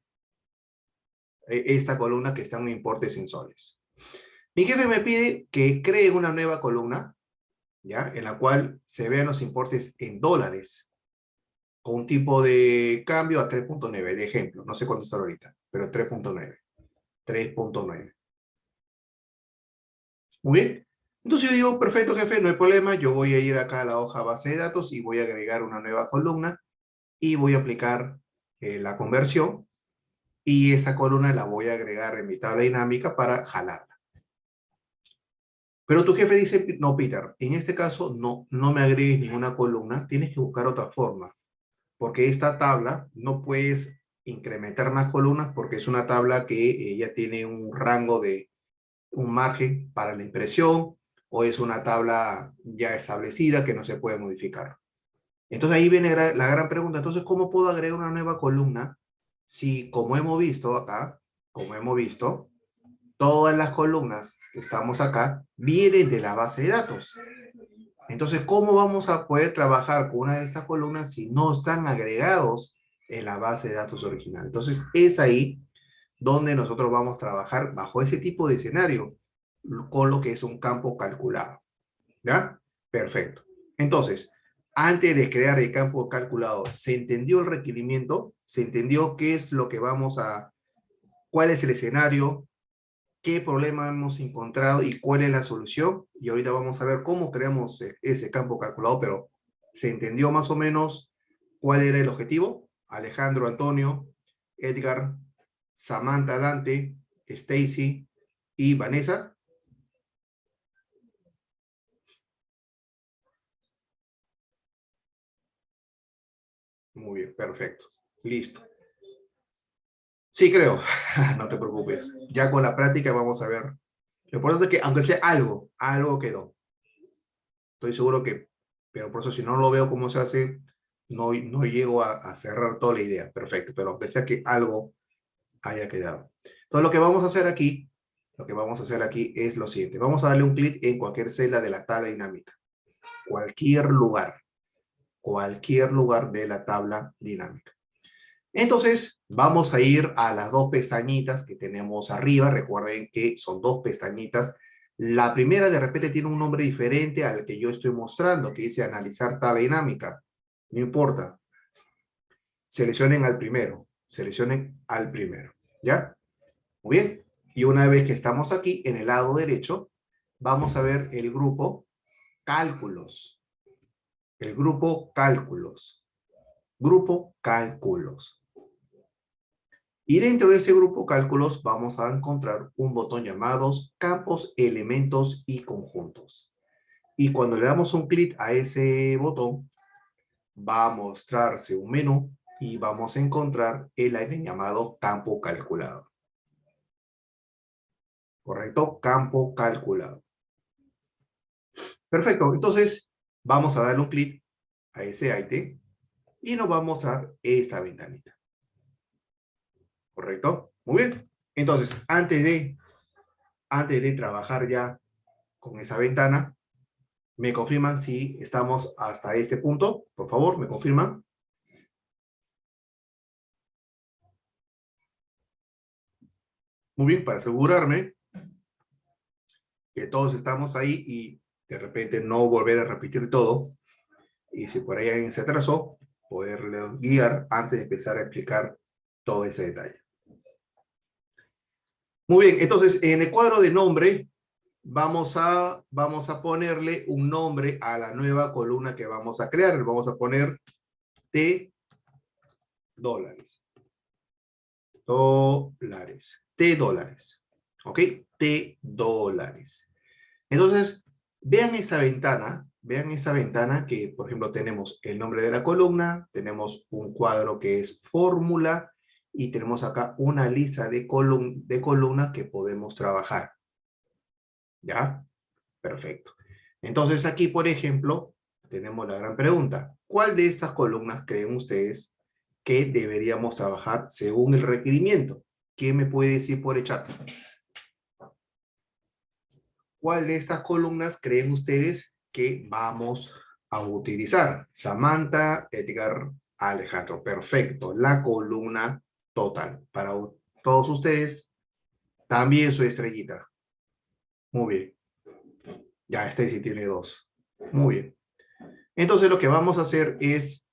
esta columna que está en importes en soles. Mi jefe me pide que cree una nueva columna, ¿ya? En la cual se vean los importes en dólares. con un tipo de cambio a 3.9, de ejemplo. No sé cuánto está ahorita, pero 3.9. 3.9. Muy bien. Entonces yo digo, perfecto, jefe, no hay problema. Yo voy a ir acá a la hoja base de datos y voy a agregar una nueva columna y voy a aplicar la conversión. Y esa columna la voy a agregar en mi tabla dinámica para jalarla. Pero tu jefe dice, no, Peter, en este caso no me agregues ninguna columna, tienes que buscar otra forma, porque esta tabla no puedes incrementar más columnas porque es una tabla que ya tiene un rango de un margen para la impresión o es una tabla ya establecida que no se puede modificar. Entonces ahí viene la gran pregunta, entonces, ¿cómo puedo agregar una nueva columna si, como hemos visto acá, como hemos visto, todas las columnas que estamos acá vienen de la base de datos? Entonces, ¿cómo vamos a poder trabajar con una de estas columnas si no están agregados en la base de datos original? Entonces, es ahí donde nosotros vamos a trabajar bajo ese tipo de escenario, con lo que es un campo calculado. ¿Ya? Perfecto. Entonces, antes de crear el campo calculado, ¿se entendió el requerimiento? ¿Se entendió qué es lo que vamos a, cuál es el escenario, qué problema hemos encontrado y cuál es la solución? Y ahorita vamos a ver cómo creamos ese campo calculado, pero ¿se entendió más o menos cuál era el objetivo? Alejandro, Antonio, Edgar, Samantha, Dante, Stacy y Vanessa. Muy bien, perfecto. Listo. Sí, creo. No te preocupes. Ya con la práctica vamos a ver. Lo importante es que, aunque sea algo quedó. Estoy seguro que, pero por eso si no lo veo cómo se hace, no llego a cerrar toda la idea. Perfecto, pero aunque sea que algo haya quedado. Entonces lo que vamos a hacer aquí, es lo siguiente. Vamos a darle un clic en cualquier celda de la tabla dinámica. Cualquier lugar de la tabla dinámica. Entonces, vamos a ir a las dos pestañitas que tenemos arriba. Recuerden que son dos pestañitas. La primera de repente tiene un nombre diferente al que yo estoy mostrando, que dice analizar tabla dinámica. No importa. Seleccionen al primero. ¿Ya? Muy bien. Y una vez que estamos aquí, en el lado derecho, vamos a ver el grupo cálculos. El grupo cálculos. Grupo cálculos. Y dentro de ese grupo cálculos vamos a encontrar un botón llamados campos, elementos y conjuntos. Y cuando le damos un clic a ese botón, va a mostrarse un menú y vamos a encontrar el ítem llamado campo calculado. ¿Correcto? Campo calculado. Perfecto. Entonces, vamos a darle un clic a ese ítem y nos va a mostrar esta ventanita. ¿Correcto? Muy bien. Entonces, antes de trabajar ya con esa ventana, ¿me confirman si estamos hasta este punto? Por favor, ¿me confirman? Muy bien, para asegurarme que todos estamos ahí y de repente no volver a repetir todo. Y si por ahí alguien se atrasó, poderle guiar antes de empezar a explicar todo ese detalle. Muy bien, entonces en el cuadro de nombre vamos a ponerle un nombre a la nueva columna que vamos a crear. Le vamos a poner T dólares. T dólares. ¿Ok? T dólares. Entonces, vean esta ventana que, por ejemplo, tenemos el nombre de la columna, tenemos un cuadro que es fórmula y tenemos acá una lista de columnas que podemos trabajar. ¿Ya? Perfecto. Entonces aquí, por ejemplo, tenemos la gran pregunta. ¿Cuál de estas columnas creen ustedes que deberíamos trabajar según el requerimiento? ¿Quién me puede decir por el chat? ¿Cuál de estas columnas creen ustedes que vamos a utilizar? Samantha, Edgar, Alejandro. Perfecto. La columna total. Para todos ustedes, también su estrellita. Muy bien. Ya, Stacy tiene 2. Muy bien. Entonces lo que vamos a hacer es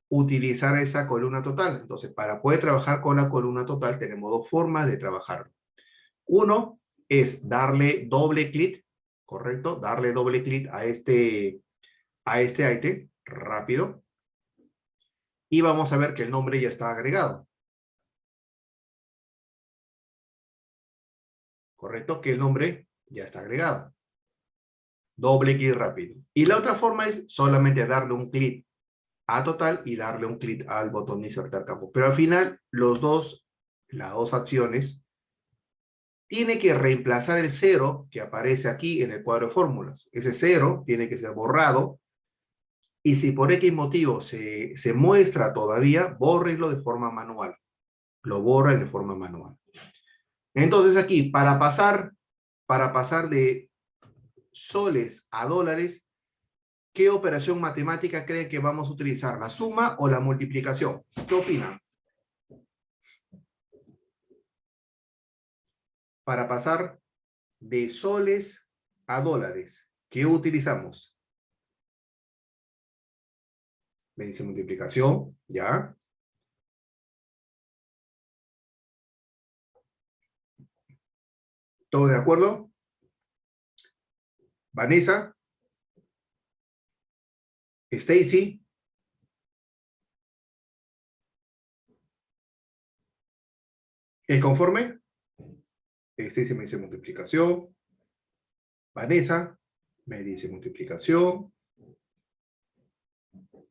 utilizar esa columna total. Entonces, para poder trabajar con la columna total, tenemos dos formas de trabajar. Uno es darle doble clic, ¿correcto? Darle doble clic a este ítem, rápido. Y vamos a ver que el nombre ya está agregado. ¿Correcto? Que el nombre ya está agregado. Doble clic rápido. Y la otra forma es solamente darle un clic a total y darle un clic al botón de insertar campo. Pero al final, las dos acciones, tiene que reemplazar el 0 que aparece aquí en el cuadro de fórmulas. Ese 0 tiene que ser borrado. Y si por X motivo se muestra todavía, bórrenlo de forma manual. Lo borra de forma manual. Entonces aquí, para pasar de soles a dólares, ¿qué operación matemática creen que vamos a utilizar? ¿La suma o la multiplicación? ¿Qué opinan? Para pasar de soles a dólares, ¿qué utilizamos? Me dice multiplicación, ¿ya? ¿Todos de acuerdo? Vanessa, Stacy, ¿es conforme? Stacy me dice multiplicación. Vanessa me dice multiplicación.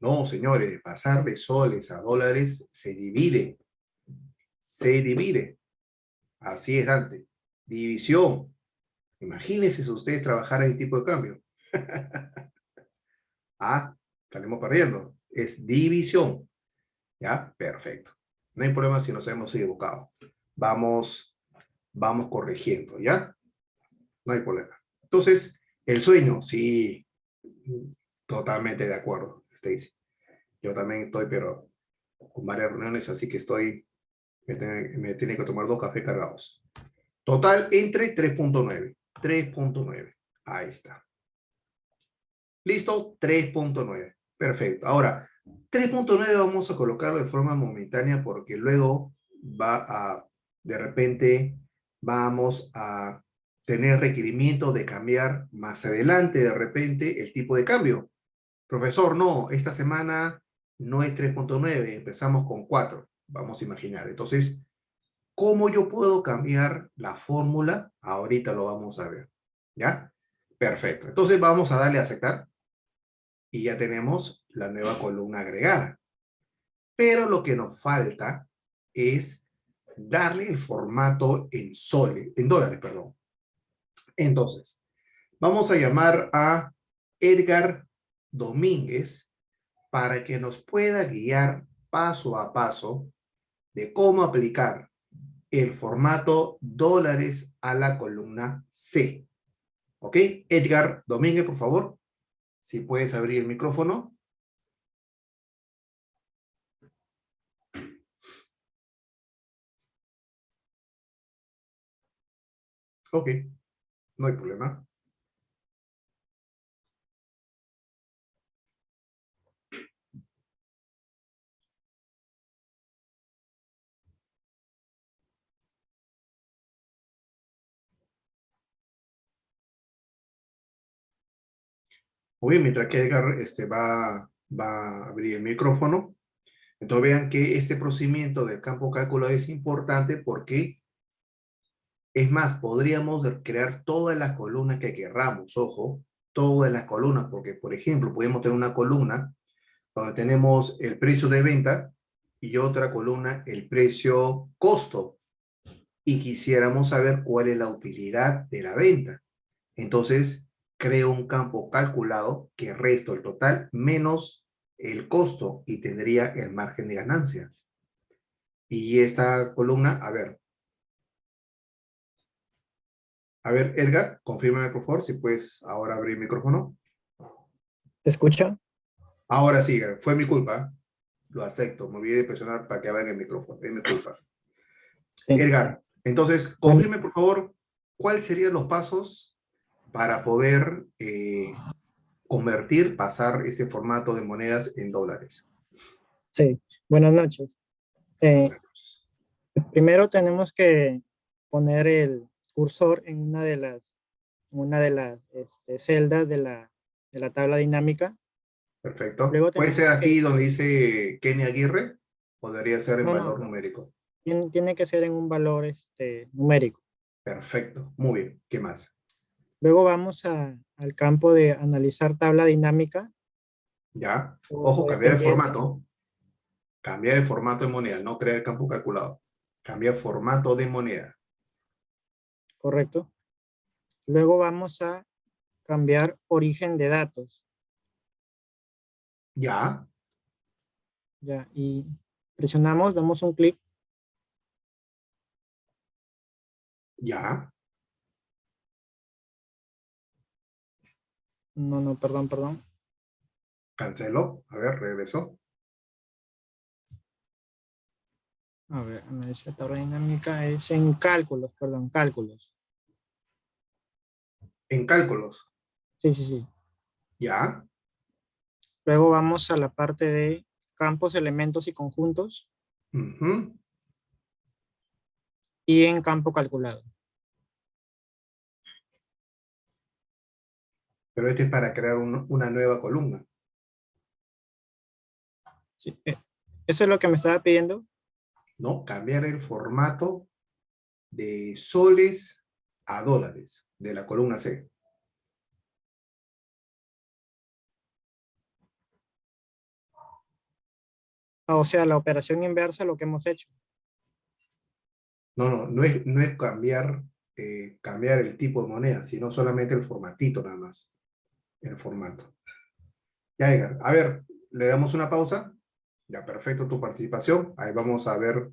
No, señores, pasar de soles a dólares se divide. Se divide. Así es, Dante. División. Imagínense si ustedes trabajaran en tipo de cambio. Ah, estaremos perdiendo. Es división. ¿Ya? Perfecto. No hay problema si nos hemos equivocado. Vamos corrigiendo, ¿ya? No hay problema. Entonces, el sueño, sí, totalmente de acuerdo, Stacy. Yo también estoy, pero con varias reuniones, así que me tiene que tomar 2 cafés cargados. Total entre 3.9. 3.9. Ahí está. ¿Listo? 3.9. Perfecto. Ahora, 3.9 vamos a colocarlo de forma momentánea porque luego de repente, vamos a tener requerimiento de cambiar más adelante, de repente, el tipo de cambio. Profesor, no, esta semana no es 3.9, empezamos con 4. Vamos a imaginar. Entonces, ¿cómo yo puedo cambiar la fórmula? Ahorita lo vamos a ver. ¿Ya? Perfecto. Entonces vamos a darle a aceptar. Y ya tenemos la nueva columna agregada. Pero lo que nos falta es darle el formato en dólares, perdón. Entonces, vamos a llamar a Edgar Domínguez para que nos pueda guiar paso a paso de cómo aplicar el formato dólares a la columna C. ¿Ok? Edgar Domínguez, por favor, si puedes abrir el micrófono. Ok, no hay problema. Muy bien, mientras que Edgar va a abrir el micrófono. Entonces vean que este procedimiento del campo cálculo es importante porque, es más, podríamos crear todas las columnas que querramos, ojo, todas las columnas, porque por ejemplo, podemos tener una columna donde tenemos el precio de venta y otra columna el precio costo y quisiéramos saber cuál es la utilidad de la venta. Entonces, creo un campo calculado que resto el total menos el costo y tendría el margen de ganancia. Y esta columna, a ver, Edgar, confírmame por favor si puedes ahora abrir el micrófono. ¿Te escucha? Ahora sí, fue mi culpa. Lo acepto, me olvidé de presionar para que abran el micrófono. Es mi culpa. Sí. Edgar, entonces, confirme por favor cuáles serían los pasos para poder convertir, pasar este formato de monedas en dólares. Sí, buenas noches. Primero tenemos que poner el cursor en una de las celdas de la tabla dinámica. Perfecto. Luego ¿Puede ser tenemos aquí que, donde dice Kenny Aguirre? ¿O debería ser en no, valor no, numérico? tiene que ser en un valor numérico. Perfecto. Muy bien. ¿Qué más? Luego vamos al campo de analizar tabla dinámica ¿Ya? o Ojo, cambiar el dependiendo, formato. Cambiar el formato de moneda, no crear el campo calculado. Cambiar formato de moneda. correcto. Luego vamos a cambiar origen de datos. ¿Ya? Ya, y presionamos, damos un clic. ¿Ya? No, no, perdón. Cancelo. A ver, regreso. A ver, analizar tabla dinámica es en cálculos, perdón, cálculos. En cálculos. Sí, sí, sí. ¿Ya? Luego vamos a la parte de campos, elementos y conjuntos Ujú. y en campo calculado. Pero este es para crear una nueva columna. Sí, eso es lo que me estaba pidiendo. ¿No? Cambiar el formato de soles a dólares de la columna C. O sea, la operación inversa, lo que hemos hecho. No es cambiar el tipo de moneda, sino solamente el formatito nada más. El formato. Ya, Edgar. A ver, le damos una pausa. Ya, perfecto tu participación. Ahí vamos a ver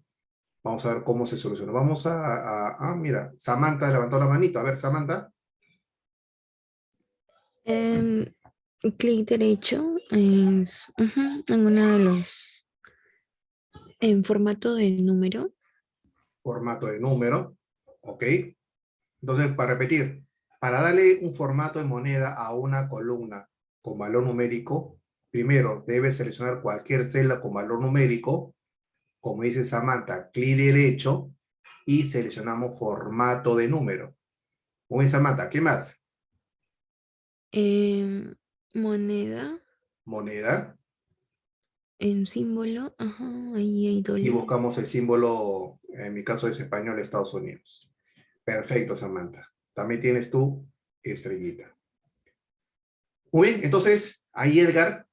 cómo se soluciona. Mira, Samantha levantó la manito. A ver, Samantha. Em, Clic derecho en uno de los, en formato de número. Formato de número. Ok. Entonces, para repetir, para darle un formato de moneda a una columna con valor numérico, primero debes seleccionar cualquier celda con valor numérico, como dice Samantha, clic derecho y seleccionamos formato de número. Muy bien, Samantha, ¿qué más? em, Moneda Moneda en símbolo. Ajá, ahí hay y dólar. buscamos el símbolo, en mi caso es español, Estados Unidos. Perfecto, Samantha. También tienes tu estrellita. Muy bien, entonces ahí Edgar,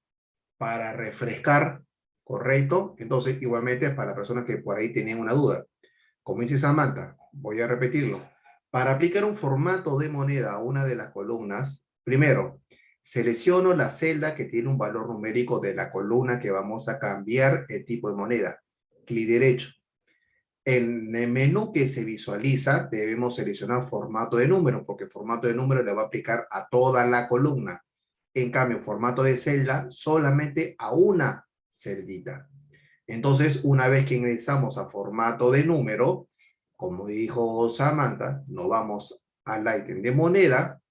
para refrescar, correcto. Entonces, igualmente para personas que por ahí tenían una duda, como dice Samantha, voy a repetirlo. Para aplicar un formato de moneda a una de las columnas, primero, selecciono la celda que tiene un valor numérico de la columna que vamos a cambiar el tipo de moneda. Clic derecho. En el menú que se visualiza, debemos seleccionar formato de número, porque formato de número le va a aplicar a toda la columna. En cambio, formato de celda, solamente a una celdita. Entonces, una vez que ingresamos a formato de número, como dijo Samantha, nos vamos al ítem de moneda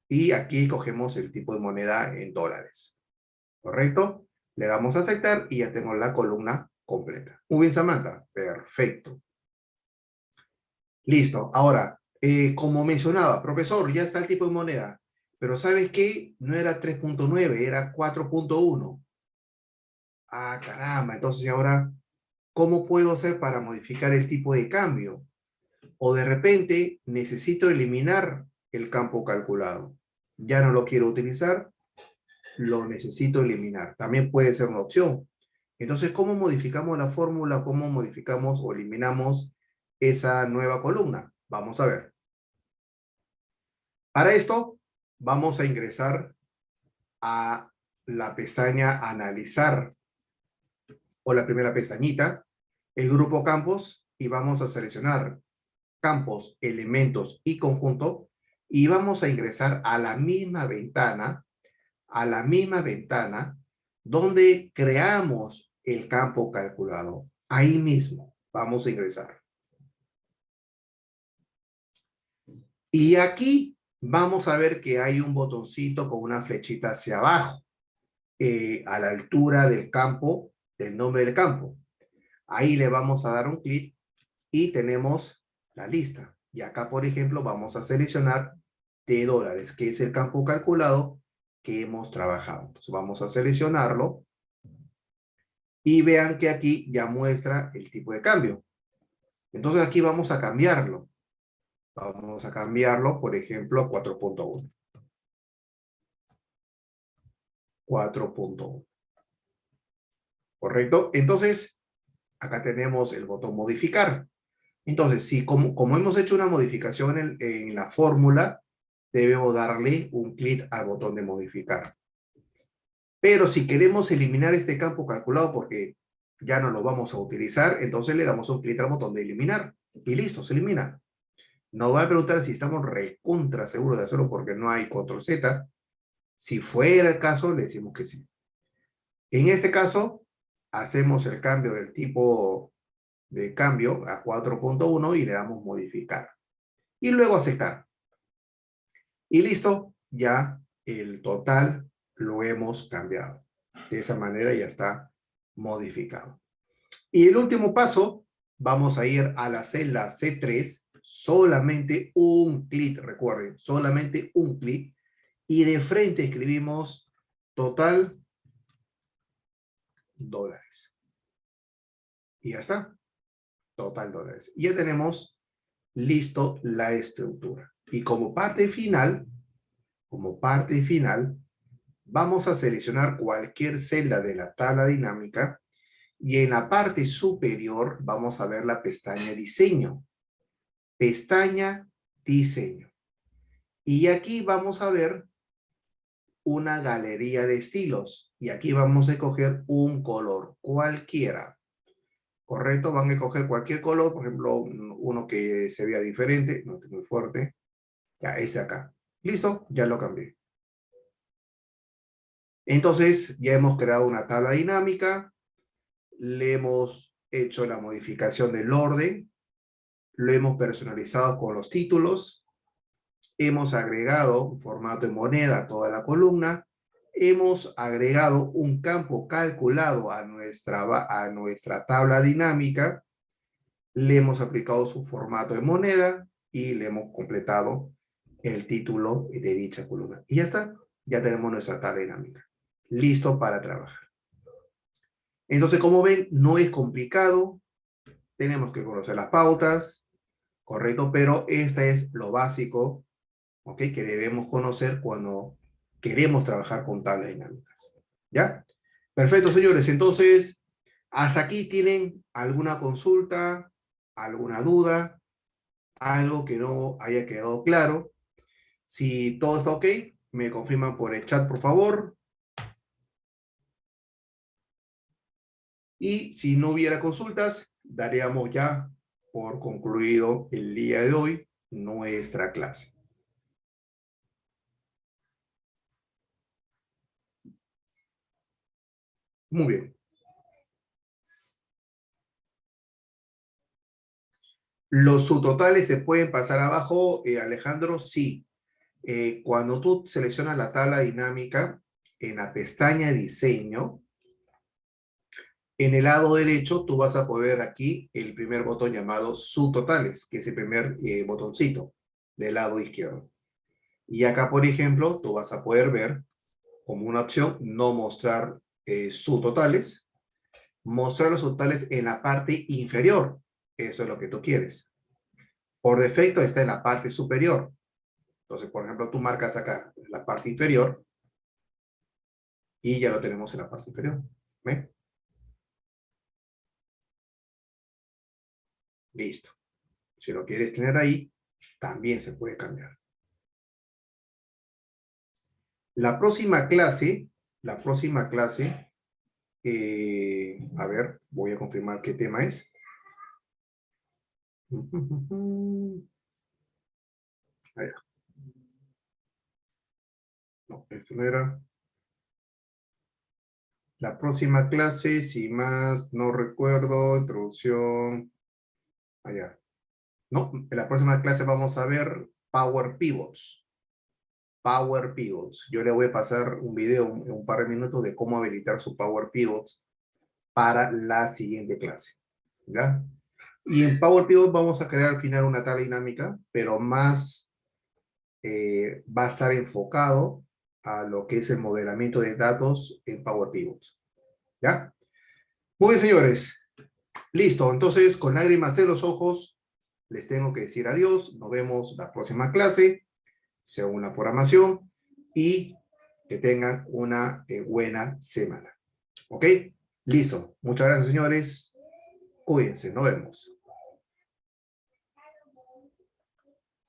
y aquí cogemos el tipo de moneda en dólares. ¿Correcto? Le damos a aceptar y ya tengo la columna completa. Muy bien, Samantha. Perfecto. Listo. Ahora, como mencionaba, profesor, ya está el tipo de moneda. Pero ¿sabes qué? No era 3.9, era 4.1. Ah, caramba. Entonces, ahora, ¿cómo puedo hacer para modificar el tipo de cambio? O de repente, necesito eliminar el campo calculado. Ya no lo quiero utilizar, lo necesito eliminar. También puede ser una opción. Entonces, ¿cómo modificamos la fórmula? ¿Cómo modificamos o eliminamos esa nueva columna? Vamos a ver. Para esto, vamos a ingresar a la pestaña Analizar o la primera pestañita, el grupo Campos, y vamos a seleccionar Campos, Elementos y Conjunto, y vamos a ingresar a la misma ventana donde creamos el campo calculado. Ahí mismo vamos a ingresar. Y aquí vamos a ver que hay un botoncito con una flechita hacia abajo, a la altura del campo del nombre del campo. Ahí le vamos a dar un clic y tenemos la lista. Y acá, por ejemplo, vamos a seleccionar $, que es el campo calculado que hemos trabajado. Entonces vamos a seleccionarlo y vean que aquí ya muestra el tipo de cambio. Entonces aquí vamos a cambiarlo. Vamos a cambiarlo, por ejemplo, a 4.1. 4.1. ¿Correcto? Entonces, acá tenemos el botón modificar. Entonces, si como hemos hecho una modificación en la fórmula, debemos darle un clic al botón de modificar. Pero si queremos eliminar este campo calculado porque ya no lo vamos a utilizar, entonces le damos un clic al botón de eliminar. Y listo, se elimina. Nos va a preguntar si estamos recontra seguros de hacerlo porque no hay control Z. Si fuera el caso, le decimos que sí. En este caso, hacemos el cambio del tipo de cambio a 4.1 y le damos modificar. Y luego aceptar. Y listo, ya el total lo hemos cambiado. De esa manera ya está modificado. Y el último paso, vamos a ir a la celda C3, solamente un clic, recuerden, solamente un clic, y de frente escribimos total $. Y ya está, total $. Y ya tenemos listo la estructura. Y como parte final, vamos a seleccionar cualquier celda de la tabla dinámica y en la parte superior vamos a ver la pestaña diseño. Pestaña diseño. Y aquí vamos a ver una galería de estilos. Y aquí vamos a escoger un color, cualquiera. ¿Correcto? Van a escoger cualquier color, por ejemplo, uno que se vea diferente, no esté muy fuerte. Ya, este acá. Listo, ya lo cambié. Entonces, ya hemos creado una tabla dinámica, le hemos hecho la modificación del orden, lo hemos personalizado con los títulos, hemos agregado un formato de moneda a toda la columna, hemos agregado un campo calculado a nuestra tabla dinámica, le hemos aplicado su formato de moneda y le hemos completado el título de dicha columna. Y ya está, ya tenemos nuestra tabla dinámica. Listo para trabajar. Entonces, como ven, no es complicado. Tenemos que conocer las pautas, correcto, pero esta es lo básico, ¿ok? Que debemos conocer cuando queremos trabajar con tablas dinámicas. ¿Ya? Perfecto, señores. Entonces, hasta aquí tienen alguna consulta, alguna duda, algo que no haya quedado claro. Si todo está ok, me confirman por el chat, por favor. Y si no hubiera consultas, daríamos ya por concluido el día de hoy nuestra clase. Muy bien. ¿Los subtotales se pueden pasar abajo, Alejandro? Sí. Cuando tú seleccionas la tabla dinámica en la pestaña Diseño, en el lado derecho tú vas a poder ver aquí el primer botón llamado Subtotales, que es el primer botoncito del lado izquierdo. Y acá, por ejemplo, tú vas a poder ver como una opción no mostrar subtotales, mostrar los subtotales en la parte inferior. Eso es lo que tú quieres. Por defecto está en la parte superior. Entonces, por ejemplo, tú marcas acá la parte inferior y ya lo tenemos en la parte inferior. ¿Ven? Listo. Si lo quieres tener ahí, también se puede cambiar. La próxima clase, a ver, voy a confirmar qué tema es. Ahí. No, esto no era. La próxima clase, si más no recuerdo, introducción. Allá. No, en la próxima clase vamos a ver Power Pivots. Power Pivots. Yo le voy a pasar un video en un par de minutos de cómo habilitar su Power Pivots para la siguiente clase. ¿Ya? Y en Power Pivot vamos a crear al final una tabla dinámica, pero más va a estar enfocado a lo que es el modelamiento de datos en Power Pivot. ¿Ya? Muy bien, señores. Listo. Entonces, con lágrimas en los ojos, les tengo que decir adiós. Nos vemos la próxima clase, según la programación, y que tengan una buena semana. ¿Ok? Listo. Muchas gracias, señores. Cuídense. Nos vemos.